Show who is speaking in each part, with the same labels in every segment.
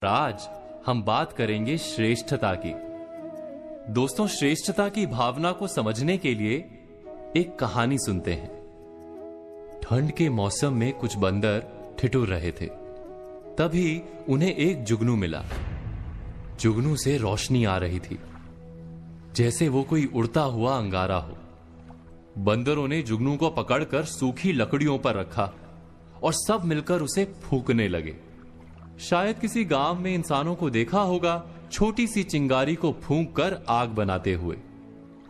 Speaker 1: आज हम बात करेंगे श्रेष्ठता की। दोस्तों, श्रेष्ठता की भावना को समझने के लिए एक कहानी सुनते हैं। ठंड के मौसम में कुछ बंदर ठिठुर रहे थे। तभी उन्हें एक जुगनू मिला। जुगनू से रोशनी आ रही थी, जैसे वो कोई उड़ता हुआ अंगारा हो। बंदरों ने जुगनू को पकड़कर सूखी लकड़ियों पर रखा और सब मिलकर उसे फूंकने लगे। शायद किसी गांव में इंसानों को देखा होगा छोटी सी चिंगारी को फूंक कर आग बनाते हुए।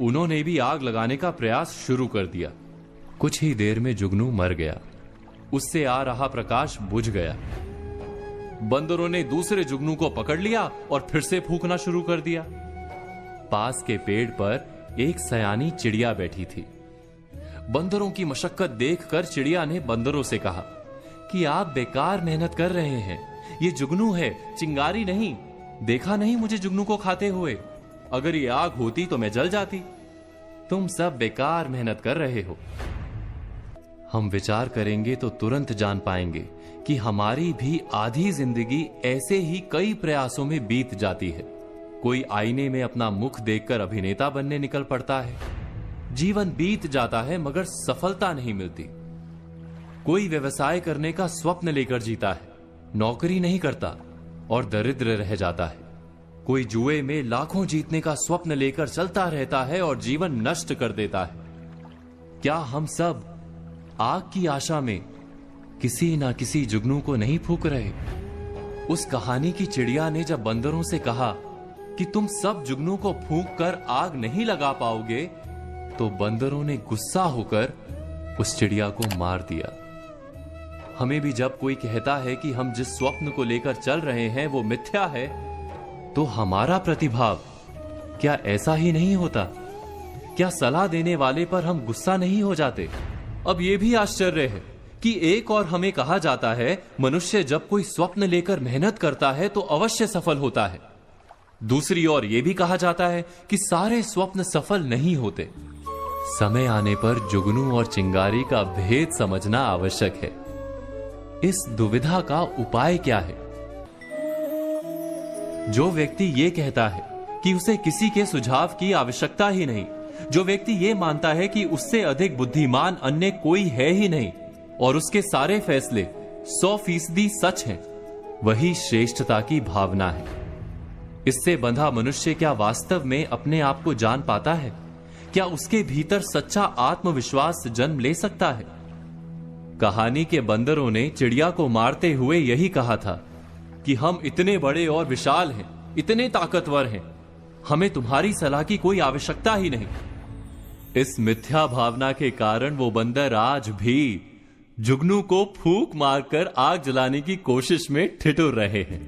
Speaker 1: उन्होंने भी आग लगाने का प्रयास शुरू कर दिया। कुछ ही देर में जुगनू मर गया। उससे आ रहा प्रकाश बुझ गया। बंदरों ने दूसरे जुगनू को पकड़ लिया और फिर से फूंकना शुरू कर दिया। पास के पेड़ पर एक सयानी चिड़िया बैठी थी। बंदरों की मशक्कत देखकर चिड़िया ने बंदरों से कहा कि आप बेकार मेहनत कर रहे हैं। ये जुगनू है, चिंगारी नहीं। देखा नहीं मुझे जुगनू को खाते हुए? अगर ये आग होती तो मैं जल जाती। तुम सब बेकार मेहनत कर रहे हो। हम विचार करेंगे तो तुरंत जान पाएंगे कि हमारी भी आधी जिंदगी ऐसे ही कई प्रयासों में बीत जाती है। कोई आईने में अपना मुख देखकर अभिनेता बनने निकल पड़ता है। जीवन बीत जाता है मगर सफलता नहीं मिलती। कोई व्यवसाय करने का स्वप्न लेकर जीता है, नौकरी नहीं करता और दरिद्र रह जाता है। कोई जुए में लाखों जीतने का स्वप्न लेकर चलता रहता है और जीवन नष्ट कर देता है। क्या हम सब आग की आशा में किसी ना किसी जुगनू को नहीं फूंक रहे? उस कहानी की चिड़िया ने जब बंदरों से कहा कि तुम सब जुगनू को फूंक कर आग नहीं लगा पाओगे, तो बंदरों ने गुस्सा होकर उस चिड़िया को मार दिया। हमें भी जब कोई कहता है कि हम जिस स्वप्न को लेकर चल रहे हैं वो मिथ्या है, तो हमारा प्रतिभाव क्या ऐसा ही नहीं होता? क्या सलाह देने वाले पर हम गुस्सा नहीं हो जाते? अब यह भी आश्चर्य है कि एक और हमें कहा जाता है मनुष्य जब कोई स्वप्न लेकर मेहनत करता है तो अवश्य सफल होता है। दूसरी ओर यह भी कहा जाता है कि सारे स्वप्न सफल नहीं होते। समय आने पर जुगनू और चिंगारी का भेद समझना आवश्यक है। इस दुविधा का उपाय क्या है? जो व्यक्ति ये कहता है कि उसे किसी के सुझाव की आवश्यकता ही नहीं, जो व्यक्ति ये मानता है कि उससे अधिक बुद्धिमान अन्य कोई है ही नहीं और उसके सारे फैसले 100% सच हैं, वही श्रेष्ठता की भावना है। इससे बंधा मनुष्य क्या वास्तव में अपने आप को जान पाता है? क्या उसके भीतर सच्चा आत्मविश्वास जन्म ले सकता है? कहानी के बंदरों ने चिड़िया को मारते हुए यही कहा था कि हम इतने बड़े और विशाल हैं, इतने ताकतवर हैं, हमें तुम्हारी सलाह की कोई आवश्यकता ही नहीं। इस मिथ्या भावना के कारण वो बंदर आज भी जुगनू को फूंक मारकर आग जलाने की कोशिश में ठिठुर रहे हैं।